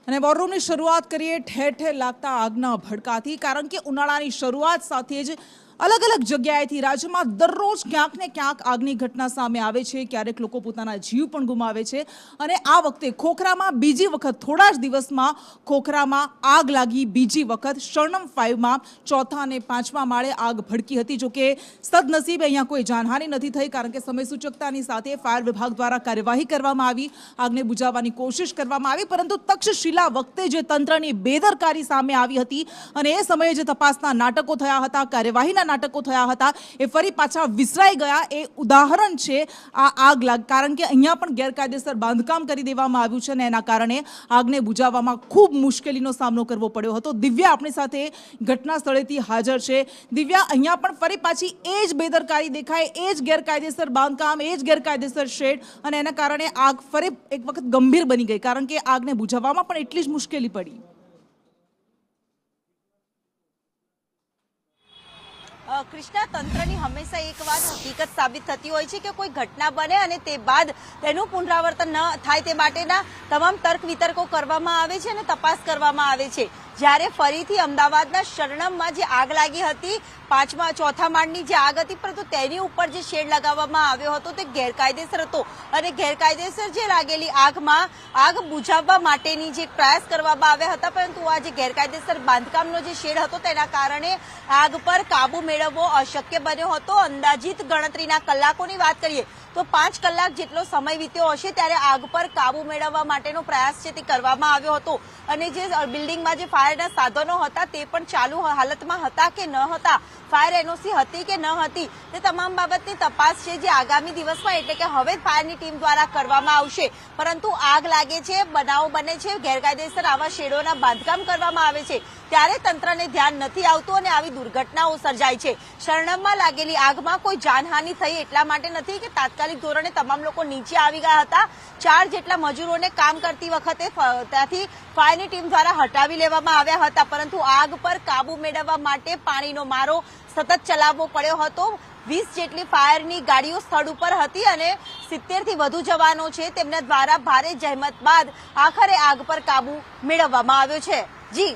અને વોરરૂમની શરૂઆત કરીએ ઠેર ઠેર લાગતા આગના ભડકાથી, કારણ કે ઉનાળાની શરૂઆત સાથે જ અલગ અલગ જગ્યાએથી રાજ્યમાં દરરોજ ક્યાંક ને ક્યાંક આગની ઘટના સામે આવે છે. ક્યારેક લોકો પોતાના જીવ પણ ગુમાવે છે. અને આ વખતે ખોખરામાં બીજી વખત થોડા જ દિવસમાં ખોખરામાં આગ લાગી. બીજી વખત શરણમ 5માં ચોથા અને પાંચમા માળે આગ ભડકી હતી. જોકે સદનસીબે અહીંયા કોઈ જાનહાનિ નથી થઈ, કારણ કે સમય સૂચકતાની સાથે ફાયર વિભાગ દ્વારા કાર્યવાહી કરવામાં આવી, આગને બુઝાવવાની કોશિશ કરવામાં આવી. પરંતુ તક્ષશિલા વખતે જે તંત્રની બેદરકારી સામે આવી હતી અને એ સમયે જે તપાસના નાટકો થયા હતા, કાર્યવાહીના નાટકો થયા હતા, એ ફરી પાછા વિસરાઈ ગયા. એ ઉદાહરણ છે આ આગ લાગ, કારણ કે અહીંયા પણ ગેરકાયદેસર બાંધકામ કરી દેવામાં આવ્યું છે અને એના કારણે આગને બુઝાવવામાં ખૂબ મુશ્કેલીનો સામનો કરવો પડ્યો હતો. દિવ્યા આપણી સાથે ઘટના સ્થળેથી હાજર છે. દિવ્યા, અહીંયા પણ ફરી પાછી એ જ બેદરકારી દેખાય, એ જ ગેરકાયદેસર બાંધકામ, એ જ ગેરકાયદેસર શેડ, અને એના કારણે આગ ફરી એક વખત ગંભીર બની ગઈ, કારણ કે આગને બુઝાવવામાં પણ એટલી જ મુશ્કેલી પડી. કૃષ્ણા, તંત્રની હંમેશા એક વાત હકીકત સાબિત થતી હોય છે કે કોઈ ઘટના બને અને તે બાદ તેનું પુનરાવર્તન ન થાય તે માટેના તમામ તર્ક વિતર્કો કરવામાં આવે છે અને તપાસ કરવામાં આવે છે. જ્યારે ફરીથી અમદાવાદના શરણમમાં જે આગ લાગી હતી, ચોથા માળની જે આગ હતી, પરંતુ તેની ઉપર જે શેડ લગાવવામાં આવ્યો હતો તે ગેરકાયદેસર હતો અને ગેરકાયદેસર જે લાગેલી આગમાં આગ બુઝાવવા માટેની જે પ્રયાસ કરવામાં આવ્યા હતા, પરંતુ આ જે ગેરકાયદેસર બાંધકામનો જે શેડ હતો તેના કારણે આગ પર કાબુ મેળવવો અશક્ય બન્યો હતો. અંદાજિત ગણતરીના કલાકોની વાત કરીએ તો 5 કલાક જેટલો સમય વીત્યો હશે ત્યારે આગ પર કાબુ મેળવવા માટેનો પ્રયાસ છે તે કરવામાં આવ્યો હતો. અને જે બિલ્ડિંગમાં જે ફાયરના સાધનો હતા તે પણ ચાલુ હાલતમાં હતા કે ન હતા, ફાયર એનઓસી હતી કે ન હતી, તે તમામ બાબતની તપાસ છે જે આગામી દિવસમાં, એટલે કે હવે ફાયરની ટીમ દ્વારા કરવામાં આવશે. પરંતુ આગ લાગે છે, બનાવો બને છે, ગેરકાયદેસર આવા શેડોના બાંધકામ કરવામાં આવે છે, ત્યારે તંત્રને ધ્યાન નથી આવતું અને આવી દુર્ઘટનાઓ સર્જાય છે. શરણમમાં લાગેલી આગમાં કોઈ જાનહાનિ થઈ એટલા માટે નથી કે તાત્કાલિક ધોરણે તમામ લોકો નીચે આવી ગયા હતા. 4 જેટલા મજૂરોને કામ કરતી વખતે ત્યાંથી ફાયરની ટીમ દ્વારા હટાવી લેવામાં આવ્યા હતા, પરંતુ આગ પર કાબુ મેળવવા માટે પાણીનો મારો સતત ચલાવવો પડ્યો હતો. 20 જેટલી ફાયરની ગાડીઓ સ્થળ ઉપર હતી અને 70 થી વધુ જવાનો છે, તેમના દ્વારા ભારે જહેમત બાદ આખરે આગ પર કાબુ મેળવવામાં આવ્યો છે. જી.